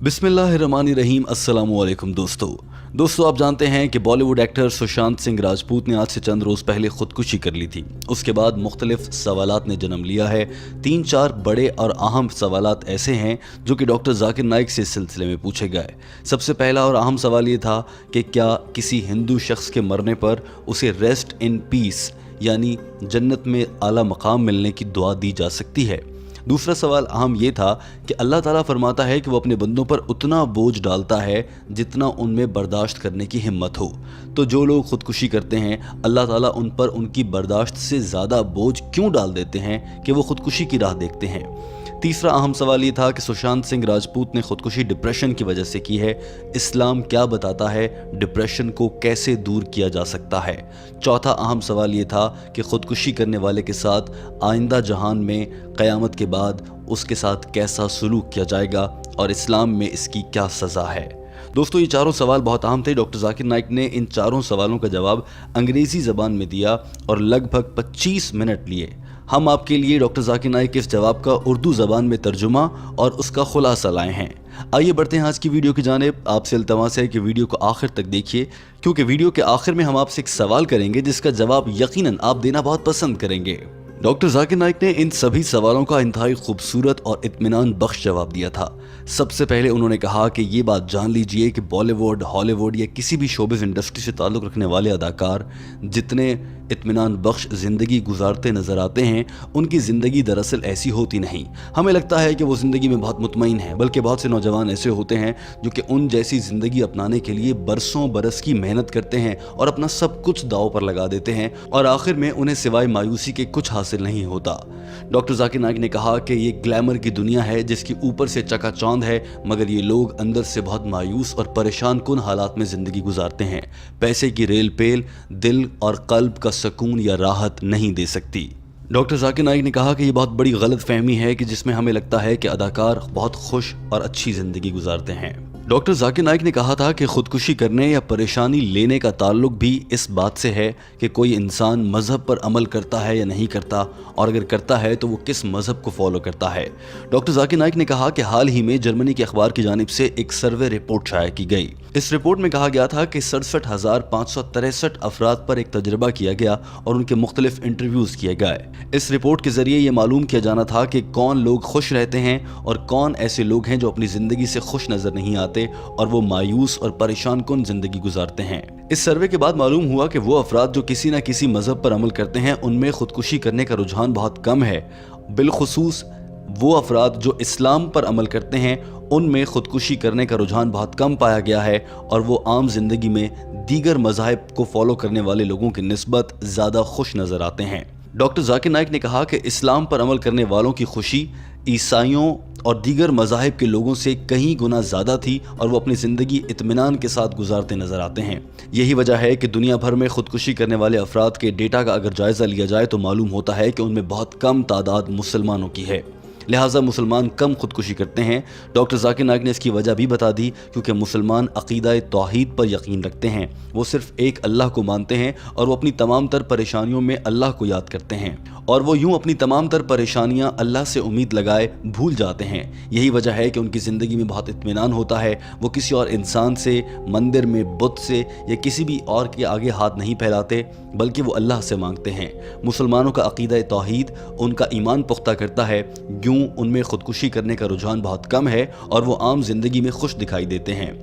बिस्मिल्लाहिर्रहमानिर्रहीम। अस्सलामुअलैकुम दोस्तों आप जानते हैं कि बॉलीवुड एक्टर सुशांत सिंह राजपूत ने आज से चंद रोज़ पहले खुदकुशी कर ली थी। उसके बाद मुख्तलिफ सवालात ने जन्म लिया है। 3-4 बड़े और अहम सवालात ऐसे हैं जो कि डॉक्टर जाकिर नाइक से इस सिलसिले में पूछे गए। सबसे पहला और अहम सवाल ये था कि क्या किसी हिंदू शख्स के मरने पर उसे रेस्ट इन पीस यानी जन्नत में आला मकाम मिलने की दुआ दी जा सकती है। दूसरा सवाल अहम ये था कि अल्लाह ताला फरमाता है कि वो अपने बंदों पर उतना बोझ डालता है जितना उनमें बर्दाश्त करने की हिम्मत हो। तो जो लोग खुदकुशी करते हैं अल्लाह ताला उन पर उनकी बर्दाश्त से ज़्यादा बोझ क्यों डाल देते हैं कि वो खुदकुशी की राह देखते हैं। तीसरा अहम सवाल ये था कि सुशांत सिंह राजपूत ने खुदकुशी डिप्रेशन की वजह से की है। इस्लाम क्या बताता है, डिप्रेशन को कैसे दूर किया जा सकता है। चौथा अहम सवाल ये था कि खुदकुशी करने वाले के साथ आइंदा जहान में क़यामत के बाद उसके साथ कैसा सलूक किया जाएगा और इस्लाम में इसकी क्या सज़ा है। दोस्तों ये चारों सवाल बहुत अहम थे। डॉक्टर जाकिर नाइक ने इन चारों सवालों का जवाब अंग्रेज़ी ज़बान में दिया और लगभग 25 मिनट लिए। हम आपके लिए डॉक्टर जाकिर नाइक के इस जवाब का उर्दू ज़बान में तर्जुमा और उसका खुलासा लाए हैं। आइए बढ़ते हैं आज की वीडियो की जानिब। आपसे इल्तमास है कि वीडियो को आखिर तक देखिए, क्योंकि वीडियो के आखिर में हम आपसे एक सवाल करेंगे जिसका जवाब यकीनन आप देना बहुत पसंद करेंगे। डॉक्टर जाकिर नाइक ने इन सभी सवालों का इंतहाई खूबसूरत और इत्मीनान बख्श जवाब दिया था। सबसे पहले उन्होंने कहा कि ये बात जान लीजिए कि बॉलीवुड, हॉलीवुड या किसी भी शोबिज़ इंडस्ट्री से ताल्लुक़ रखने वाले अदाकार जितने इत्मीनान बख्श ज़िंदगी गुजारते नज़र आते हैं उनकी ज़िंदगी दरअसल ऐसी होती नहीं। हमें लगता है कि वो ज़िंदगी में बहुत मुतमईन है, बल्कि बहुत से नौजवान ऐसे होते हैं जो कि उन जैसी ज़िंदगी अपनाने के लिए बरसों बरस की मेहनत करते हैं और अपना सब कुछ दांव पर लगा देते हैं और आखिर में उन्हें सिवाय मायूसी के कुछ हासिल नहीं होता। डॉक्टर जाकिर नाइक ने कहा कि ये ग्लैमर की दुनिया है जिसकी ऊपर से चकाचौंध है, मगर ये लोग अंदर से बहुत मायूस और परेशान कुन हालात में ज़िंदगी गुजारते हैं। पैसे की रेल पेल दिल और कल्ब का सुकून या राहत नहीं दे सकती। डॉक्टर जाकिर नाइक ने कहा कि ये बहुत बड़ी गलत फहमी है कि जिसमें हमें लगता है कि अदाकार बहुत खुश और अच्छी ज़िंदगी गुजारते हैं। डॉक्टर जाकिर नाइक ने कहा था कि खुदकुशी करने या परेशानी लेने का ताल्लुक भी इस बात से है कि कोई इंसान मज़हब पर अमल करता है या नहीं करता, और अगर करता है तो वो किस मज़हब को फॉलो करता है। डॉक्टर जाकिर नाइक ने कहा कि हाल ही में जर्मनी के अखबार की जानिब से एक सर्वे रिपोर्ट शाया की गई। इस रिपोर्ट में कहा गया था कि 67,563 अफराद पर एक तजर्बा किया गया और उनके मुख्तलिफ इंटरव्यूज़ किए गए। इस रिपोर्ट के ज़रिए ये मालूम किया जाना था कि कौन लोग खुश रहते हैं और कौन ऐसे लोग हैं जो अपनी ज़िंदगी से खुश नज़र नहीं आते और वो मायूस और परेशान कुन जिंदगी गुजारते हैं। इस सर्वे के बाद मालूम हुआ कि वो अफराद जो किसी न किसी मजहब पर अमल करते हैं उनमें खुदकुशी करने का रुझान बहुत कम है। बिलखुसूस वो अफराद जो इस्लाम पर अमल करते हैं उनमें खुदकुशी करने का रुझान बहुत कम पाया गया है और वो आम जिंदगी में दीगर मज़ाहिब को फॉलो करने वाले लोगों की निस्बत ज़्यादा खुश नज़र आते हैं। डॉक्टर जाकिर नाइक ने कहा कि इस्लाम पर अमल करने वालों की खुशी ईसाइयों और दीगर मज़ाहिब के लोगों से कहीं गुना ज़्यादा थी और वो अपनी ज़िंदगी इत्मीनान के साथ गुजारते नज़र आते हैं। यही वजह है कि दुनिया भर में खुदकुशी करने वाले अफराद के डेटा का अगर जायज़ा लिया जाए तो मालूम होता है कि उनमें बहुत कम तादाद मुसलमानों की है, लिहाजा मुसलमान कम खुदकुशी करते हैं। डॉक्टर जाकिर नाइक ने इसकी वजह भी बता दी, क्योंकि मुसलमान अक़ीदा तौहीद पर यकीन रखते हैं। वो सिर्फ़ एक अल्लाह को मानते हैं और वो अपनी तमाम तर परेशानियों में अल्लाह को याद करते हैं और वो यूँ अपनी तमाम तर परेशानियाँ अल्लाह से उम्मीद लगाए भूल जाते हैं। यही वजह है कि उनकी ज़िंदगी में बहुत इत्मीनान होता है। वो किसी और इंसान से, मंदिर में बुत से या किसी भी और के आगे हाथ नहीं फैलाते, बल्कि वो अल्लाह से मांगते हैं। मुसलमानों का अक़ीदा तौहीद उनका ईमान पुख्ता करता है, यूँ उनमें खुदकुशी करने का रुझान बहुत कम है और वो आम जिंदगी में खुश दिखाई देते हैं।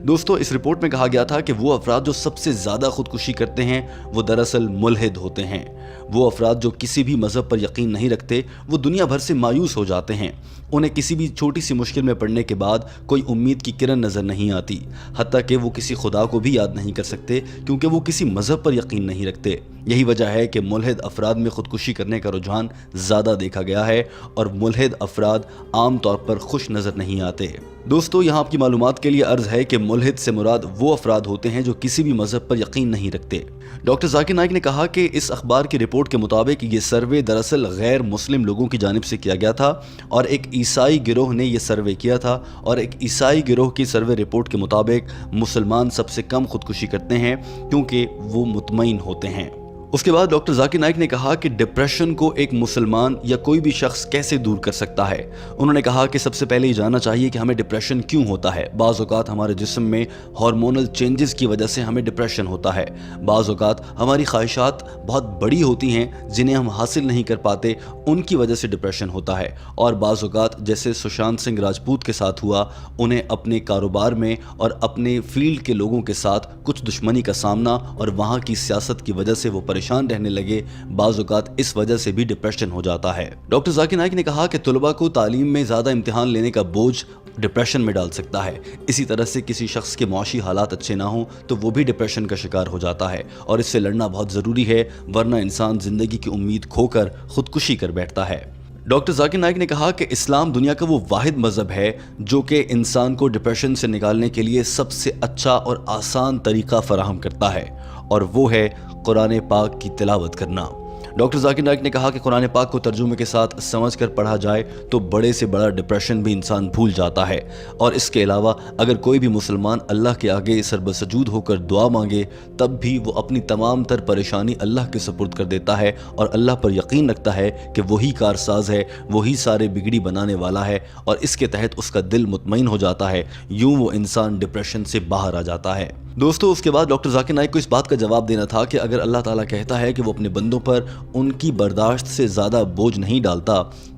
दोस्तों इस रिपोर्ट में कहा गया था कि वो अफराद जो सबसे ज़्यादा खुदकुशी करते हैं वो दरअसल मुल्हिद होते हैं। वो अफराद जो किसी भी मज़हब पर यकीन नहीं रखते वो दुनिया भर से मायूस हो जाते हैं। उन्हें किसी भी छोटी सी मुश्किल में पड़ने के बाद कोई उम्मीद की किरण नज़र नहीं आती, हत्ता कि वो किसी खुदा को भी याद नहीं कर सकते क्योंकि वो किसी मज़हब पर यकीन नहीं रखते। यही वजह है कि मुल्हिद अफराद में खुदकुशी करने का रुझान ज़्यादा देखा गया है और मुल्हिद अफराद आम तौर पर खुश नज़र नहीं आते। दोस्तों यहाँ आपकी मालूमात के लिए अर्ज़ है कि मुल्हिद से मुराद वो अफराद होते हैं जो किसी भी मज़हब पर यकीन नहीं रखते। डॉक्टर जाकिर नाइक ने कहा कि इस अखबार की रिपोर्ट के मुताबिक ये सर्वे दरअसल गैर मुस्लिम लोगों की जानिब से किया गया था और एक ईसाई गिरोह ने यह सर्वे किया था और एक ईसाई गिरोह की सर्वे रिपोर्ट के मुताबिक मुसलमान सबसे कम खुदकुशी करते हैं क्योंकि वो मुतमईन होते हैं। उसके बाद डॉक्टर जाकिर नाइक ने कहा कि डिप्रेशन को एक मुसलमान या कोई भी शख्स कैसे दूर कर सकता है। उन्होंने कहा कि सबसे पहले ये जानना चाहिए कि हमें डिप्रेशन क्यों होता है। बाज़ औक़ात हमारे जिस्म में हार्मोनल चेंजेस की वजह से हमें डिप्रेशन होता है। बाज़ औक़ात हमारी ख्वाहिशात बहुत बड़ी होती हैं जिन्हें हम हासिल नहीं कर पाते, उनकी वजह से डिप्रेशन होता है। और बाज़ औक़ात जैसे सुशांत सिंह राजपूत के साथ हुआ, उन्हें अपने कारोबार में और अपने फील्ड के लोगों के साथ कुछ दुश्मनी का सामना और वहाँ की सियासत की वजह से वो परेशान रहने लगे। बाज़ औक़ात इस वजह से भी डिप्रेशन हो जाता है। डॉक्टर जाकिर नाइक ने कहा कि तलबा को तालीम में ज़्यादा इम्तिहान लेने का बोझ डिप्रेशन में डाल सकता है। इसी तरह से किसी शख्स के माशी हालात अच्छे ना हो तो वो भी डिप्रेशन का शिकार हो जाता है और इससे लड़ना बहुत ज़रूरी है, वरना इंसान ज़िंदगी की उम्मीद खोकर खुदकुशी कर बैठता है। डॉक्टर जाकिर नाइक ने कहा कि इस्लाम दुनिया का वो वाहिद मज़हब है जो कि इंसान को डिप्रेशन से निकालने के लिए सबसे अच्छा और आसान तरीक़ा फ़राहम करता है, और वो है कुरान पाक की तिलावत करना। डॉक्टर जाकिर नाइक ने कहा कि कुरान पाक को तर्जुमे के साथ समझ कर पढ़ा जाए तो बड़े से बड़ा डिप्रेशन भी इंसान भूल जाता है। और इसके अलावा अगर कोई भी मुसलमान अल्लाह के आगे सरबसजूद होकर दुआ मांगे तब भी वो अपनी तमाम तर परेशानी अल्लाह के सुपुर्द कर देता है और अल्लाह पर यकीन रखता है कि वही कारसाज है, वही सारे बिगड़ी बनाने वाला है, और इसके तहत उसका दिल मुतमईन हो जाता है। यूँ वो इंसान डिप्रेशन से बाहर आ जाता है। दोस्तों, उसके बाद डॉक्टर जाकिर नाइक को इस बात का जवाब देना था कि अगर अल्लाह ताला कहता है कि वो अपने बंदों पर उनकी बर्दाश्त से ज़्यादा बोझ नहीं डालता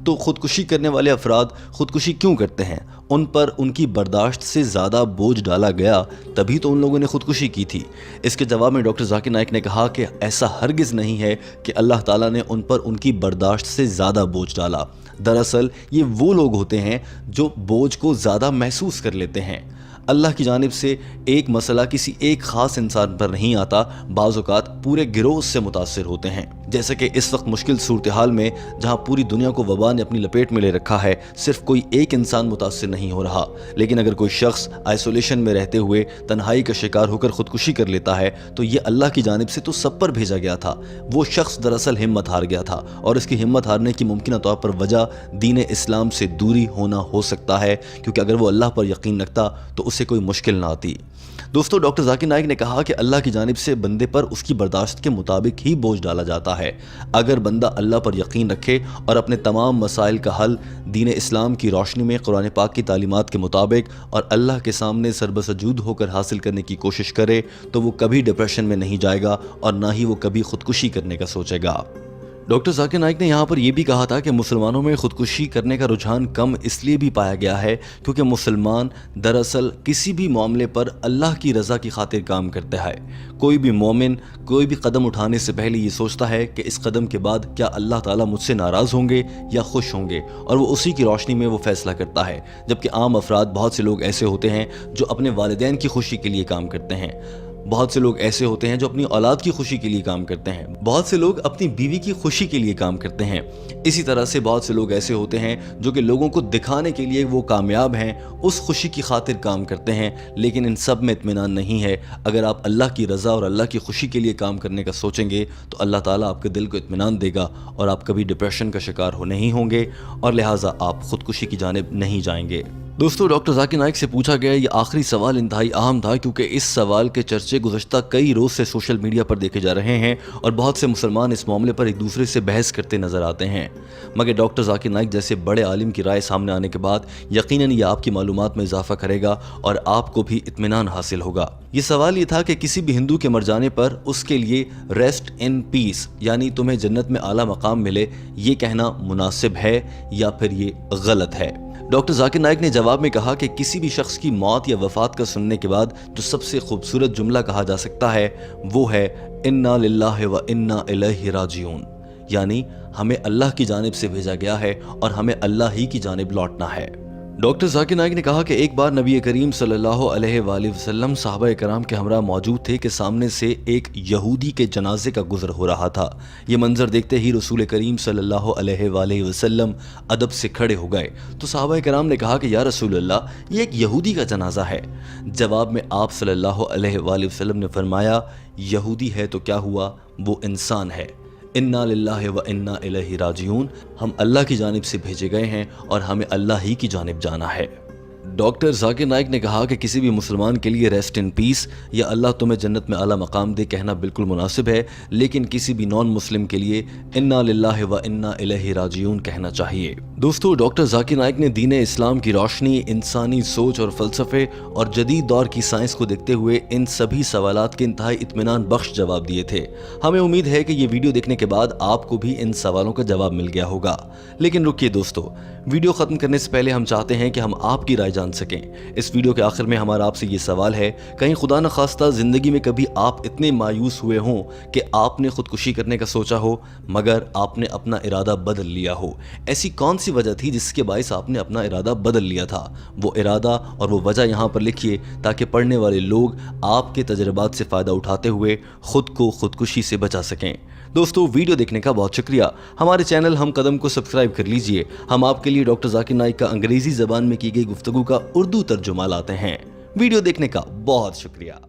तो ख़ुदकुशी करने वाले अफराद ख़ुदकुशी क्यों करते हैं? उन पर उनकी बर्दाश्त से ज़्यादा बोझ डाला गया तभी तो उन लोगों ने ख़ुदकुशी की थी। इसके जवाब में डॉक्टर जाकिर नाइक ने कहा कि ऐसा हरगिज़ नहीं है कि अल्लाह ताला ने उन पर उनकी बर्दाश्त से ज़्यादा बोझ डाला। दरअसल ये वो लोग होते हैं जो बोझ को ज़्यादा महसूस कर लेते हैं। अल्लाह की जानिब से एक मसला किसी एक ख़ास इंसान पर नहीं आता, बाज़ औक़ात पूरे गिरोह से मुतासिर होते हैं। जैसे कि इस वक्त मुश्किल सूरत हाल में जहाँ पूरी दुनिया को वबा ने अपनी लपेट में ले रखा है, सिर्फ कोई एक इंसान मुतासिर नहीं हो रहा, लेकिन अगर कोई शख्स आइसोलेशन में रहते हुए तन्हाई का शिकार होकर ख़ुदकुशी कर लेता है तो ये अल्लाह की जानिब से तो सब पर भेजा गया था। वो शख्स दरअसल हिम्मत हार गया था और इसकी हिम्मत हारने की मुमकिन तौर पर वजह दीन इस्लाम से दूरी होना हो सकता है, क्योंकि अगर वो अल्लाह पर यकीन रखता तो उससे कोई मुश्किल ना आती। दोस्तों, डॉक्टर जाकिर नाइक ने कहा कि अल्लाह की जानिब से बंदे पर उसकी बर्दाश्त के मुताबिक ही बोझ डाला जाता है। अगर बंदा अल्लाह पर यकीन रखे और अपने तमाम मसाइल का हल दीन इस्लाम की रोशनी में कुरान पाक की तालीमात के मुताबिक और अल्लाह के सामने सरबसजूद होकर हासिल करने की कोशिश करे तो वो कभी डिप्रेशन में नहीं जाएगा और ना ही वो कभी खुदकुशी करने का सोचेगा। डॉक्टर जाकिर नाइक ने यहाँ पर यह भी कहा था कि मुसलमानों में खुदकुशी करने का रुझान कम इसलिए भी पाया गया है क्योंकि मुसलमान दरअसल किसी भी मामले पर अल्लाह की रज़ा की खातिर काम करता है। कोई भी मोमिन कोई भी कदम उठाने से पहले ये सोचता है कि इस कदम के बाद क्या अल्लाह ताला मुझसे नाराज़ होंगे या खुश होंगे, और वो उसी की रोशनी में वो फैसला करता है। जबकि आम अफराद, बहुत से लोग ऐसे होते हैं जो अपने वालिदैन की खुशी के लिए काम करते हैं, बहुत से लोग ऐसे होते हैं जो अपनी औलाद की खुशी के लिए काम करते हैं, बहुत से लोग अपनी बीवी की खुशी के लिए काम करते हैं। इसी तरह से बहुत से लोग ऐसे होते हैं जो कि लोगों को दिखाने के लिए वो कामयाब हैं, उस खुशी की खातिर काम करते हैं, लेकिन इन सब में इत्मीनान नहीं है। अगर आप अल्लाह की रज़ा और अल्लाह की खुशी के लिए काम करने का सोचेंगे तो अल्लाह ताला आपके दिल को इत्मीनान देगा और आप कभी डिप्रेशन का शिकार नहीं होंगे और लिहाजा आप खुदकुशी की जानिब नहीं जाएंगे। दोस्तों, डॉक्टर जाकिर नाइक से पूछा गया ये आखिरी सवाल इंतहाई अहम था क्योंकि इस सवाल के चर्चे गुज़श्ता कई रोज़ से सोशल मीडिया पर देखे जा रहे हैं और बहुत से मुसलमान इस मामले पर एक दूसरे से बहस करते नज़र आते हैं। मगर डॉक्टर जाकिर नाइक जैसे बड़े आलिम की राय सामने आने के बाद यकीनन ये आपकी मालूमात में इजाफा करेगा और आपको भी इत्मीनान हासिल होगा। ये सवाल ये था कि किसी भी हिंदू के मर जाने पर उसके लिए रेस्ट इन पीस यानी तुम्हें जन्नत में आला मकाम मिले, ये कहना मुनासिब है या फिर ये गलत है? डॉक्टर जाकिर नाइक ने जवाब में कहा कि किसी भी शख्स की मौत या वफ़ात का सुनने के बाद जो सबसे खूबसूरत जुमला कहा जा सकता है वो है इन्ना लिल्लाहि व इन्ना इलैहि राजिऊन, यानी हमें अल्लाह की जानिब से भेजा गया है और हमें अल्लाह ही की जानिब लौटना है। डॉक्टर जाकिर नाइक ने कहा कि एक बार नबी करीम सल्लल्लाहु अलैहि वसल्लम साहबा कराम के हमरा मौजूद थे कि सामने से एक यहूदी के जनाजे का गुज़र हो रहा था। ये मंजर देखते ही रसूल करीम सल्लल्लाहु अलैहि वसल्लम अदब से खड़े हो गए तो साहबा कराम ने कहा कि या रसूल अल्लाह, ये एक यहूदी का जनाजा है। जवाब में आप सल्लल्लाहु अलैहि वसल्लम ने फरमाया, यहूदी है तो क्या हुआ, वो इंसान है। इन्ना लिल्लाहि व इन्ना इलैहि राजिऊन, हम अल्लाह की जानिब से भेजे गए हैं और हमें अल्लाह ही की जानिब जाना है। डॉक्टर जाकिर नाइक ने कहा कि किसी भी मुसलमान के लिए रेस्ट इन पीस या अल्लाह तुम्हें जन्नत में आला मकाम दे कहना बिल्कुल मुनासिब है, लेकिन किसी भी नॉन मुस्लिम के लिए इन्ना लिल्लाहि व इन्ना इलैहि राजिऊन कहना चाहिए। दोस्तों, डॉक्टर जाकिर नाइक ने दीन इस्लाम की रोशनी, इंसानी सोच और फलसफे और जदीद दौर की साइंस को देखते हुए इन सभी सवालात के इंतहाई इत्मीनान बख्श जवाब दिए थे। हमें उम्मीद है कि ये वीडियो देखने के बाद आपको भी इन सवालों का जवाब मिल गया होगा। लेकिन रुकिए दोस्तों, वीडियो खत्म करने से पहले हम चाहते हैं कि हम आपकी राय जान सकें। इस वीडियो के आखिर में हमारा आपसे ये सवाल है, कहीं खुदा न खास्ता जिंदगी में कभी आप इतने मायूस हुए हों कि आपने खुदकुशी करने का सोचा हो मगर आपने अपना इरादा बदल लिया हो? ऐसी कौन सी वजह थी जिसके बायस आपने अपना इरादा बदल लिया था? वो इरादा और वो वजह यहाँ पर लिखिए ताकि पढ़ने वाले लोग आपके तजर्बात से फ़ायदा उठाते हुए खुद को खुदकुशी से बचा सकें। दोस्तों, वीडियो देखने का बहुत शुक्रिया। हमारे चैनल हम कदम को सब्सक्राइब कर लीजिए। हम आपके लिए डॉक्टर जाकिर नाइक का अंग्रेजी ज़बान में की गई गुफ्तगू का उर्दू तर्जुमा लाते हैं। वीडियो देखने का बहुत शुक्रिया।